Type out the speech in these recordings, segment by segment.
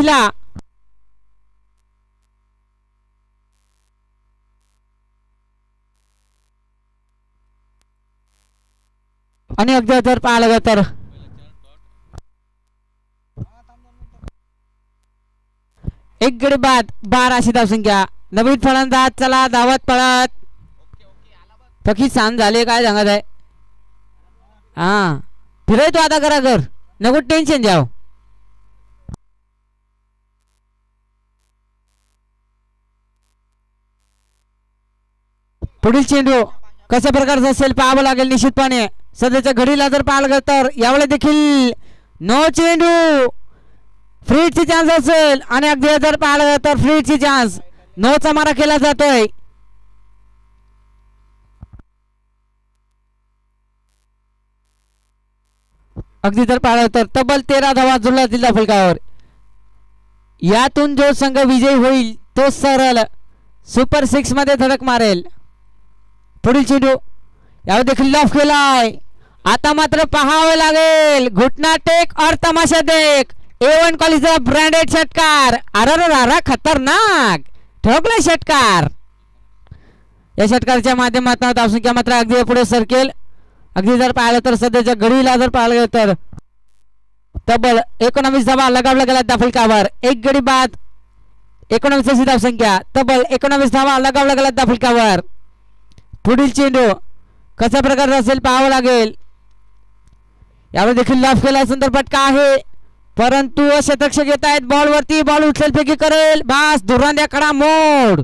पहिला आणि अगदी जर पाहिलं तर एक गडी बाद 12 अशी धावसंख्या. नवीन फलंदाज चला धावत पळत पक्षी छान झाले काय सांगत आहे. हा फिराय तो आता करा कर नको टेन्शन जाव. पुढील चेंडू कशा प्रकारचा असेल पाहावं लागेल निश्चितपणे. सध्याच्या घडीला जर पाहिलं तर यावेळी देखील नो चेंडू फ्रीची चान्स असेल आणि अगदी जर पाहिलं तर फ्रीची चान्स नोचा मारा केला जातोय. अगदी जर पाहिलं तर तब्बल 13 धावा जुळला जिल्हा फलकावर. यातून जो संघ विजयी होईल तो सरळ सुपर 6 मध्ये धडक मारेल. पुढील चेंडू यावर देखील लॉफ केलाय. आता मात्र पाहावे लागेल घुटना टेक और तमाशा देख. A1 क्वालिटीचा ब्रँडेड षटकार. अरे खतरनाक ठोकला षटकार. या षटकाराच्या माध्यमातून धावसंख्या मात्र अगदी पुढे सरकेल. अगदी जर पाहिलं तर सध्याच्या घडीला जर पाहिलं तर तब्बल 19 धावा लगावला गेला त्या फलकावर. एक गडी बाद 19 अशी धावसंख्या. तब्बल 19 धावा लगावला गेला त्या फलकावर. पुढील चेंडू कशा प्रकारचा असेल पाहावं लागेल. यावर देखील लाफ केला सुंदर फटका आहे परंतु शतरक्षक येत आहेत बॉलवरती. बॉल उचलफेकी करेल बास धुरांद्या कडा मोड.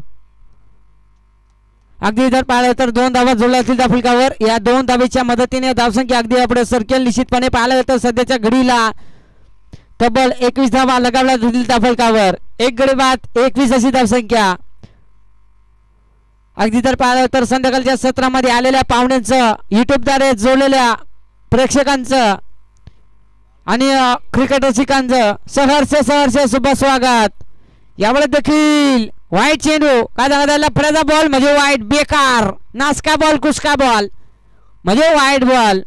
अगदी जर पाहिलं तर 2 धावा जुळल्या असतील त्या फलकावर. या 2 धावेच्या मदतीने धावसंख्या अगदी पुढे सरकेल. निश्चितपणे पाहिलं तर सध्याच्या घडीला तब्बल 21 धावा लगावल्या जातील त्या फलकावर. एक गडी बाद 21 अशी धावसंख्या. अगदी जर पाहिलं तर संध्याकाळच्या सत्रामध्ये आलेल्या पाहुण्यांचं युट्यूबद्वारे जोडलेल्या प्रेक्षकांचं आणि क्रिकेट रसिकांचं सहर्ष शुभ स्वागत. यावेळेस देखील वाईट चेंडू काय सांगता लफड्याचा बॉल म्हणजे वाईट बेकार नासका बॉल कुसका बॉल म्हणजे वाईट बॉल.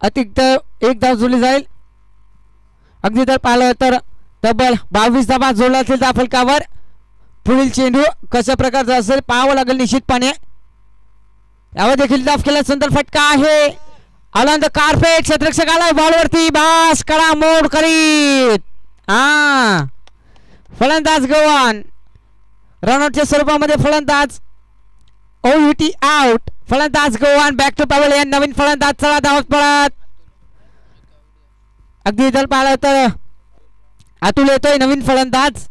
अतिरिक्त 1 धाव जोडली जाईल. अगदी जर पाहिलं तर तब्बल 22 धावा जोडला असेल त्या फलकावर. पुढील चेंडू कशा प्रकारचा असेल पाहावं लागेल निश्चितपणे. यावर देखील दाफ केला सुंदर फटका आहे. आनंद कार्पेट क्षेत्ररक्षक आलाय बॉलवरती बास कडा मोड करीत. फलंदाज गव्हाण रनआउटच्या स्वरूपामध्ये फलंदाज OUT आउट. फलंदाज गव्हाण बॅक टू पवेलियन. नवीन फलंदाज चला धावत पळत. अगदी जर पाहिलं तर अतुल येतोय नवीन फलंदाज.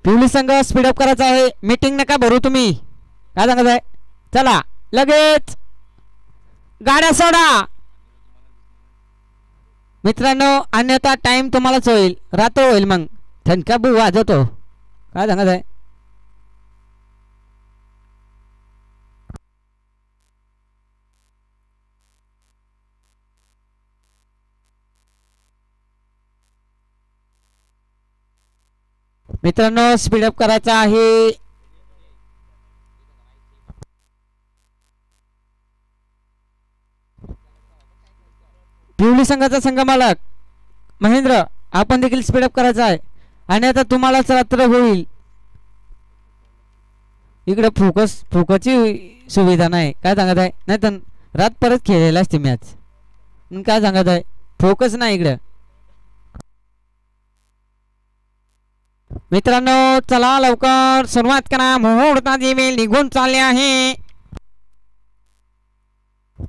पिवळी संघ स्पीडअप करायचा आहे. मीटिंग नका भरू तुम्ही काय सांगत आहे. चला लगेच गाड्या सोडा मित्रांनो अन्यथा टाइम तुम्हालाच होईल रात्र होईल मग ठणका बू वाजवतो काय सांगत आहे. मित्रांनो स्पीडअप करायचा आहे. पिवळी संघाचा संघमालक महेंद्र आपण देखील स्पीडअप करायचा आहे आणि आता तुम्हालाच रात्र होईल. इकडे फोकसची सुविधा नाही काय सांगत आहे. नाही तर रात परत खेळलेला असते मॅच काय सांगत आहे. फोकस नाही इकडे. मित्रांनो चला लवकर सुरुवात करा. मुहूर्ताची वेळ निघून चालली आहे.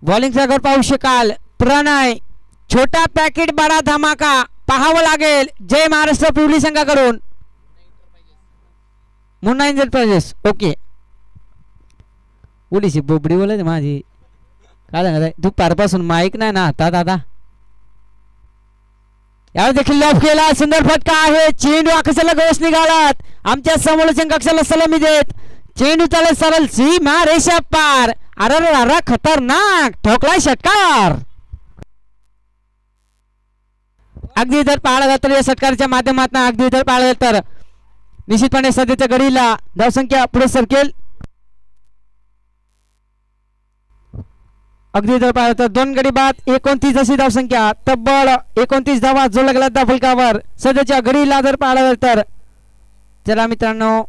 बॉलिंगचा घर पाहू शकाल. प्रणय छोटा पॅकेट बडा धमाका पाहावं लागेल. जय महाराष्ट्र पिवळी संघाकडून मुन्ना एंटरप्राइजेस. ओके उडीशी बोबडी बोलायची माझी काय सांगत आहे. दुपारपासून माईक नाही ना आता दादा. यावर देखील लॉफ केला सुंदर फटका आहे. चेंडू आकाशाला गवस निघालात. आमच्या समोरच्या कक्षाला सलामी देत चेंडू चालत सरळ सीमा रेषा पार. अरे खतरनाक ठोकला षटकार. अगदी जर पाहायला गेलं तर या षटकाराच्या माध्यमातून अगदी जर पाहायला गेलं तर निश्चितपणे सध्याच्या घडीला धावसंख्या पुढे सरकेल. अगदी जर पाहिलं तर 2 गडी बाद 29 अशी धावसंख्या, तब्बल 29 धावा जोडल्या गेल्या त्या फलकावर सध्याच्या घडीला जर पाहायला गेलं तर. चला मित्रांनो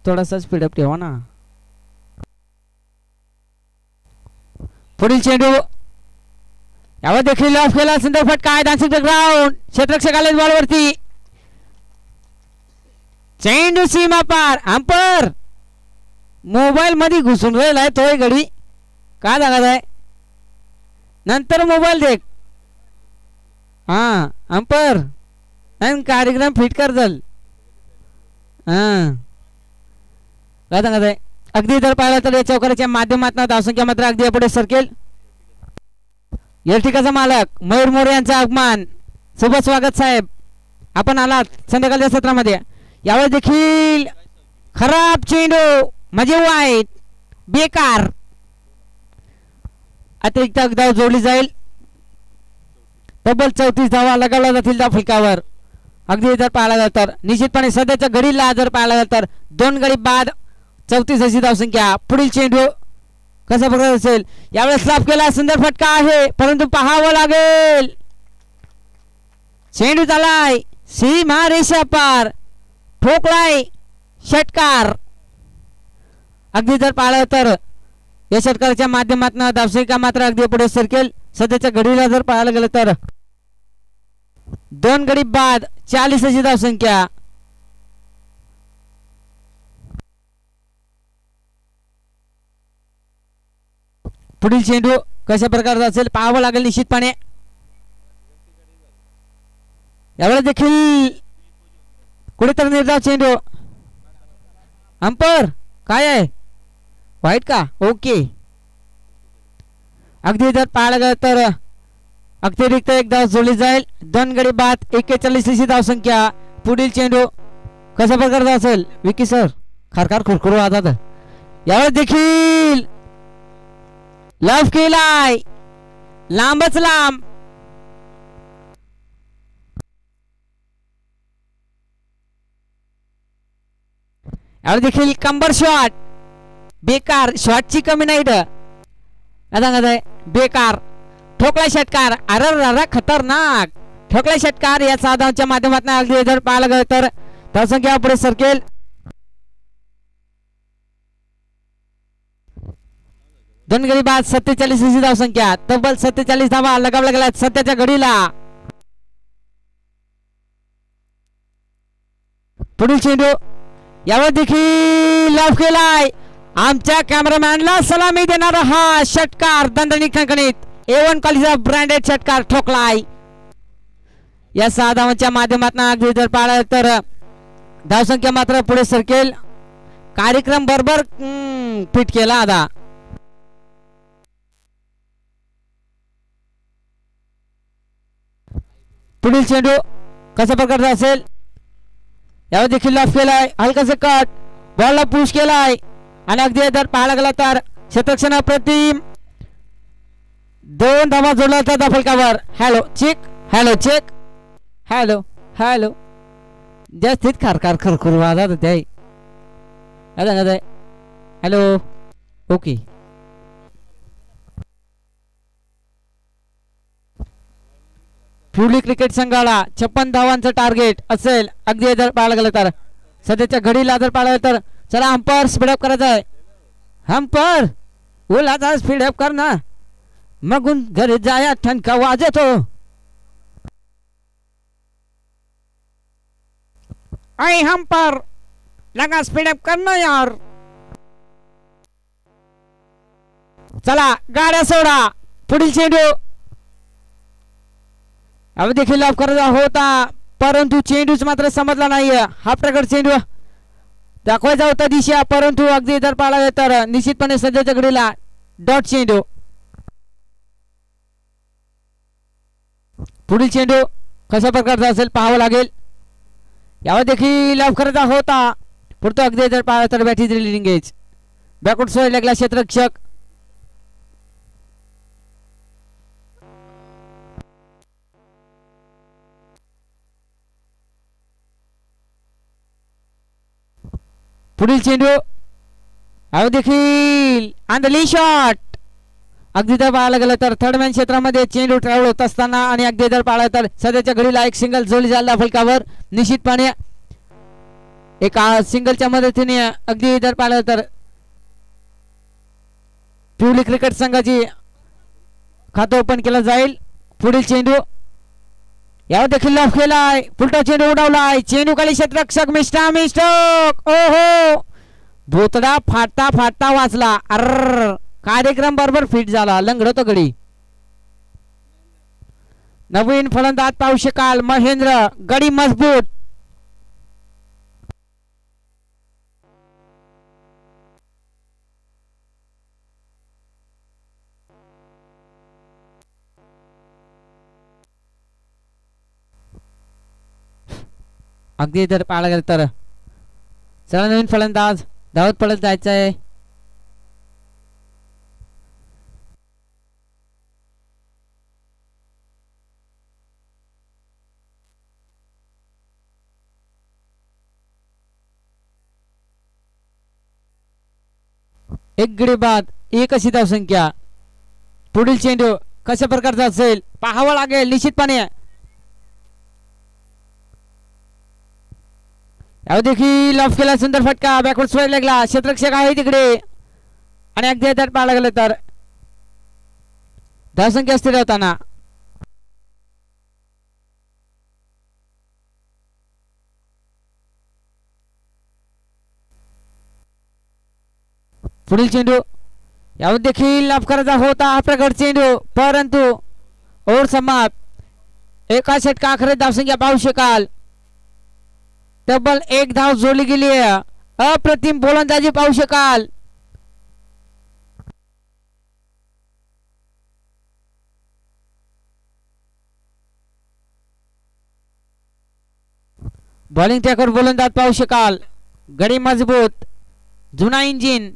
थोडासा स्पीडअप ठेवा ना. पुढील चेंडू यावर देखील ऑफ केला, सुंदर फटका आहे डान्सिंग ग्राउंड, क्षेत्ररक्षक आले बॉलवरती, चेंडू सीमा पार. अंपर मोबाईल मध्ये घुसून राहिलाय तो घडी, काय सांगत आहे नंतर मोबाईल देख. हा अंपर कार्यक्रम फिट कर चल. हा काय सांगत आहे. अगदी जर पाहिलं तर या चौकाराच्या माध्यमातून धावसंख्या मात्र अगदी पुढे सरकेल. या ठिकाणचा मालक मयूर मोरे यांचं आगमन, शुभ स्वागत साहेब, आपण आलात संध्याकाळच्या सत्रामध्ये. यावेळेस देखील खराब चेंडू म्हणजे वाईट, बेकार, अतिरिक्त धाव जोडली जाईल. तब्बल 34 धावा लगावल्या जातील त्या फलकावर. अगदी जर पाहायला गेलं तर निश्चितपणे सध्याच्या घडीला जर पाहायला गेलं तर 2 गडी बाद 34 अशी धावसंख्या. पुढील चेंडू कसा प्रकार असेल, यावेळेस स्लॅप केला, सुंदर फटका आहे परंतु पाहावं लागेल. चेंडू झालाय सीमा रेषा पार, ठोकलाय षटकार. अगदी जर पाहिलं तर या षटकाराच्या माध्यमातून धावसंख्या मात्र अगदी पुढे सरकेल. सध्याच्या घडीला जर पाहायला गेलं तर 2 गडी बाद 40 अशी धावसंख्या. पुढील चेंडू कशा प्रकारचा असेल पाहावं लागेल निश्चितपणे. यावेळेस देखील कुठेतरी निर्धाव चेंडू, अंपर काय आहे वाईट का, ओके. अगदी जर पाहायला गेलं तर अतिरिक्त एक धाव जोडली जाईल. 2 गडी बाद 41 अशी धावसंख्या. पुढील चेंडू कशा प्रकारचा असेल, विकी सर खारखार खुरखुरू आतात. यावेळेस देखील लव केलाय, लांबच लांब. यावेळेस देखील कंबर शॉट, बेकार, शॉटची कमी नाही आहे, बेकार. ठोकला षटकार, अरे खतरनाक ठोकला षटकार. या साधाच्या माध्यमातून अगदी जर पाहायला गेलं तर धावसंख्या पुढे सरकेल. दोन गडी बाद 47 अशी धावसंख्या. तब्बल 47 धावा लगावल्या गेल्यात सध्याच्या घडीला. पुढील चेंडू यावर देखील लाभ केलाय. आमच्या कॅमेरामॅनला सलामी देणारा हा षटकार दणदणीत खणखणीत A1 क्वालिटीचा ब्रँडेड षटकार ठोकलाय. या 6 धावांच्या माध्यमातून अगदी जर पाहिलं तर धावसंख्या मात्र पुढे सरकेल. कार्यक्रम बरोबर फिट केला आता. पुढील चेंडू कशा प्रकारचा असेल, यावर देखील लॉफ केलाय. हलकासे कट बॉलला पुश केलाय आणि अगदी जर पाहायला गेला तर क्षेत्ररक्षण अप्रतिम. 2 धावा जोडला होता फलकावर. Hello check, hello check, hello hello. जास्तीत खारखार खरखर वाजत होते. Hello okay. फ्युली क्रिकेट संघाला 56 धावांचं टार्गेट असेल. अगदी जर पाहायला गेलं तर सध्याच्या घडीला जर पाहिलं तर चला अंपर स्पीडअप करायचा आहे. अंपर ओला स्पीडअप कर ना, मग घरी जाया ठणका वाजतो. आई अंपर लगा स्पीडअप करना यार. चला गाड्या सोडा. पुढील चेंडू अब देखील लाभ करायचा होता परंतु चेंडूच मात्र समजला नाही. हा प्रकार चेंडू दाखवायचा होता दिशा, परंतु अगदी जर पाळला तर निश्चितपणे सध्याच्या घडीला डॉट चेंडू. पुढील चेंडू कशा प्रकारचा असेल पाहावं लागेल. यावर देखील लाभ करायचा होता परंतु अगदी जर पाळला तर बॅटी ड्रिलिंग एज बॅकवर्ड सोय लागला क्षेत्ररक्षक. पुढील चेंडू यावर देखील आंधळी शॉट अगदी जर पाहायला गेलं तर थर्ड मॅन क्षेत्रामध्ये चेंडू ट्रॅव्हल होत असताना आणि अगदी जर पाहिलं तर सध्याच्या घडीला एक सिंगल जोडली झाला फलकावर निश्चितपणे एका सिंगलच्या मदतीने अगदी जर पाहिलं तर पिवली क्रिकेट संघाची खातं ओपन केलं जाईल. पुढील चेंडू यावर देखील लॉफ केलाय पुलटा चेंडू उडवलाय चेंडू खाली क्षेत्ररक्षक मिस्टोक ओहो भोतडा फाटता फाटता वाचला अर्र कार्यक्रम बरोबर फिट झाला लंगडतो गडी. नवीन फलंदाज पाहू शकाल महेंद्र गडी मजबूत अगदी जर पाहायला गेलं तर चला नवीन फलंदाज धावत पडत जायचं आहे. एक गडी बाद एक अशी धावसंख्या. पुढील चेंडू कशा प्रकारचा असेल पाहावं लागेल निश्चितपणे. यावर देखील ऑफ केला सुंदर फटका बॅकवर्ड स्वाईड लागला क्षेत्ररक्षक आहे तिकडे आणि अगदी जर पाहायला गेलं तर धावसंख्या स्थिर होताना पुढील चेंडू यावर देखील ऑफ करायचा होता हा प्रकार चेंडू परंतु ओव्हर समाप्त. एका षटका अखेर धावसंख्या पाहू शकाल तब्बल एक धाव जोडली गेली आहे. अप्रतिम गोलंदाजी पाहू शकाल. बॉलिंग ट्रॅकवर गोलंदाज पाहू शकाल गडी मजबूत जुना इंजिन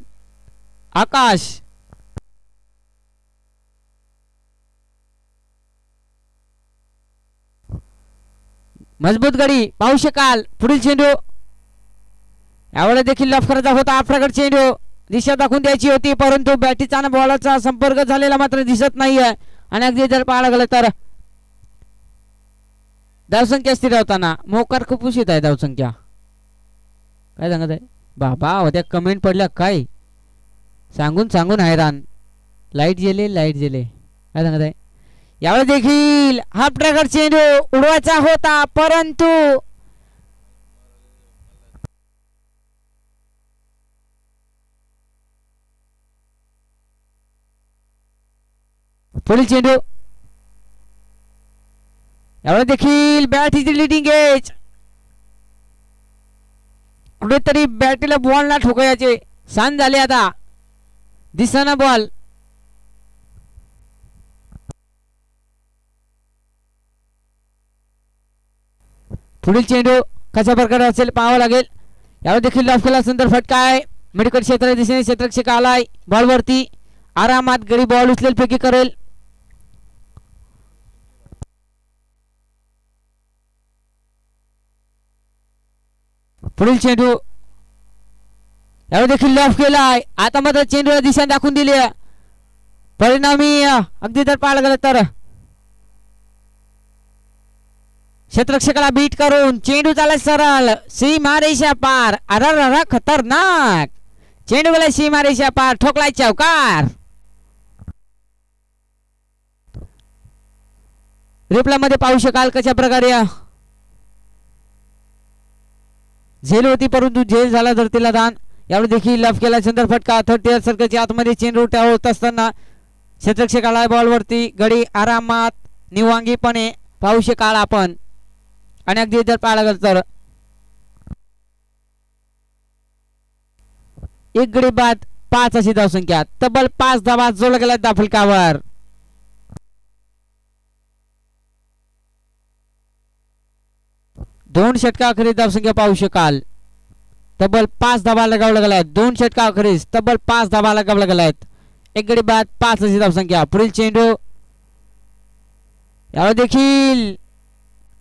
आकाश. मजबूत गडी पाहू शकाल. पुढील चेंडू यावेळेला देखील लॉफ करायचा होता आफ्रागड चेंडू दिशा दाखवून द्यायची होती परंतु बॅटीचा आणि बॉलचा संपर्क झालेला मात्र दिसत नाहीये आणि अगदी जर पाहायला गेलं तर धावसंख्या स्थिर होताना मोकार खूप उशीत आहे धावसंख्या. काय सांगत आहे बाबा होत्या कमेंट पडल्या काय सांगून सांगून हैराण. लाईट गेले काय सांगत आहे. यावेळी देखील हा प्रकार चेंडू उडवायचा होता परंतु पुढील चेंडू यावेळी देखील बॅट इज लिडिंग एज कुठेतरी बॅटीला बॉल ना ठोकायचे सांग झाले आता दिसना बॉल. पुढील चेंडू कशा प्रकारे असेल पाहावं लागेल. यावर देखील लॉफ केला सुंदर फटका आहे मेडिकल क्षेत्र दिशेने क्षेत्ररक्षक आलाय बॉलवरती आरामात गडी बॉल उचलेल फेकी करेल. पुढील चेंडू यावर देखील लॉफ केलाय आता मात्र चेंडूला दिशा दाखवून दिली परिणामी अगदी जर पाहायला गेलं तर क्षेत्ररक्षकाला बीट करून चेंडू चालला सरळ सीमारेषा पार. अरे खतरनाक चेंडू गेला सीमारेषा पार ठोकलाय चौकार. रिप्ले मध्ये पाहू शकाल कशा प्रकारे झेल होती परंतु झेल झाला धरतीला दान. यावेळी देखील लफ केला सुंदर फटका थर्ड टियर सर्कलच्या आतमध्ये चेंडू होत असताना क्षेत्ररक्षकाला बॉलवरती गडी आरामात निवांगीपणे पाहू शकाल आपण आणि अगदी जर पाहायला गेलं तर एक गडी बाद 5 अशी धावसंख्या तब्बल 5 धावा जोडल्या गेल्या दाफलकावर. दोन षटका अखेरीस धावसंख्या पाहू शकाल तब्बल 5 धावा लगावल्या गेल्या. दोन षटका अखेरीस तब्बल 5 धावा लगावल्या गेल्या. एक गडी बाद 5 अशी धावसंख्या. पुढील चेंडू यावर देखील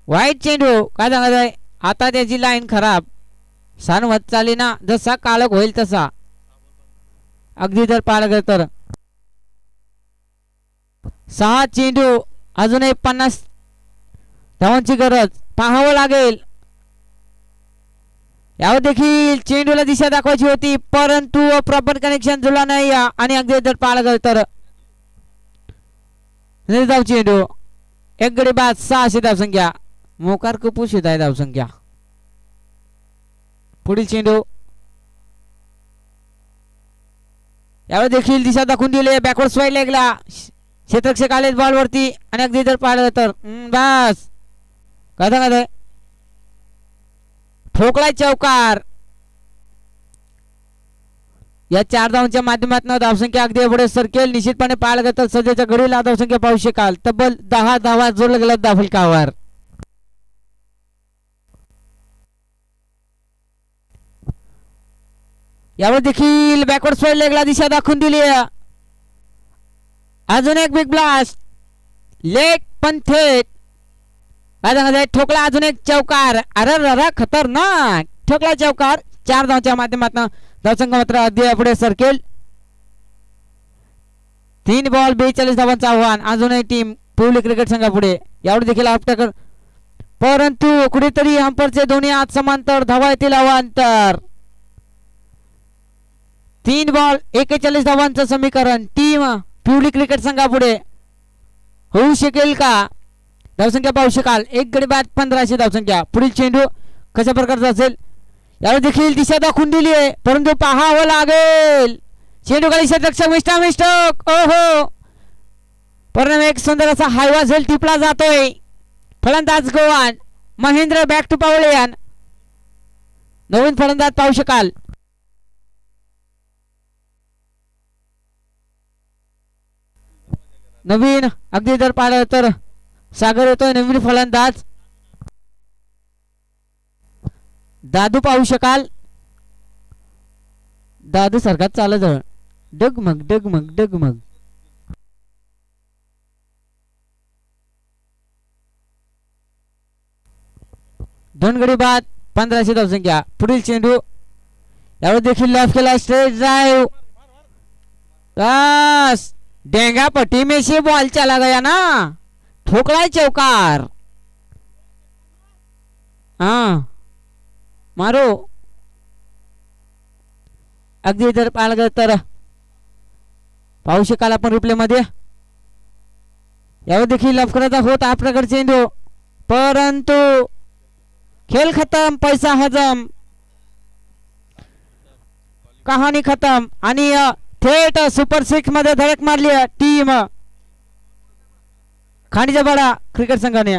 वाईट चेंडू काय सांगत आहे आता त्याची लाईन खराब सानवत चाली ना जसा काळक होईल तसा अगदी जर पाहिलं गेलं तर 6 चेंडू अजूनही 50 धावांची गरज पाहावं लागेल. यावर देखील चेंडूला दिशा दाखवायची होती परंतु प्रॉपर कनेक्शन जुळला नाही आणि अगदी जर पाहिलं गेलं तर निर्धाव चेंडू एक गडी बाद 600 धावसंख्या मोकार कुपोषित आहे धावसंख्या. पुढील चेंडू यावर देखील दिशा दाखवून दिली बॅकवर्ड स्वाईड लेगला क्षेत्ररक्षक आले बॉल वरती आणि अगदी जर पाहिलं तर बस कदा ठोकलाय चौकार. या 4 धावांच्या माध्यमातून धावसंख्या अगदी पुढे सरकेल. निश्चितपणे पाहिलं गेलं तर सध्याच्या घडीला धावसंख्या पाहू शकाल तब्बल 10 धावा जोडल्या गेल्या धावफलकावर. यावर देखील बॅकवर्ड स्वाईड लेगला दिशा दाखवून दिली. अजून एक बिग ब्लास्ट लेग पण थेट ठोकला अजून एक चौकार. अरे खतरनाक ठोकला चौकार. 4 धावांच्या माध्यमातून धावसंख्या मात्र अगदी पुढे सरकेल. 3 बॉल 42 धावांचं आव्हान अजूनही टीम पिवळी क्रिकेट संघापुढे. यावर देखील आपल्याकडे परंतु कुठेतरी हंपरचे दोन्ही हात समांतर धावा येतील अवांतर. 3 बॉल 41 धावांचं समीकरण टीम पिवळी क्रिकेट संघापुढे होऊ शकेल का? धावसंख्या पाहू शकाल एक गडी बाद 1500 धावसंख्या. पुढील चेंडू कशा प्रकारचा असेल यावर देखील दिशा दाखवून दिली आहे परंतु पाहावं लागेल. चेंडू खाली क्षेत्ररक्षक मिस्टक ओहो परिणाम एक सुंदर असा हायवा झेल टिपला जातोय. फलंदाज गोवान महेंद्र बॅक टू पावलेयान नवीन फलंदाज पाहू शकाल. नवीन अगदी जर पाहिलं तर सागर येतोय नवीन फलंदाज दादू पाहू शकाल. दादू सारखा चालत डगमग डगमग डगमग. दोन गडी बाद 1500 धावसंख्या. पुढील चेंडू यावर देखील लॉफ केला स्ट्रेट ड्राइव बस डेंगा पट्टी में से बॉल चला गया ना ठोकलाय चौकार. हाँ मारो अगदी जर पाहिलं गेलं तर पाहू शकाल आपण रिप्ले मध्ये. यावर देखील लफकराचा होत हा प्रकार चेंडू परंतु खेल खत्म पैसा हजम कहाणी खत्म आणि थेट सुपर 6 मध्ये धडक मारली टीम खांडीचा बडा क्रिकेट संघाने.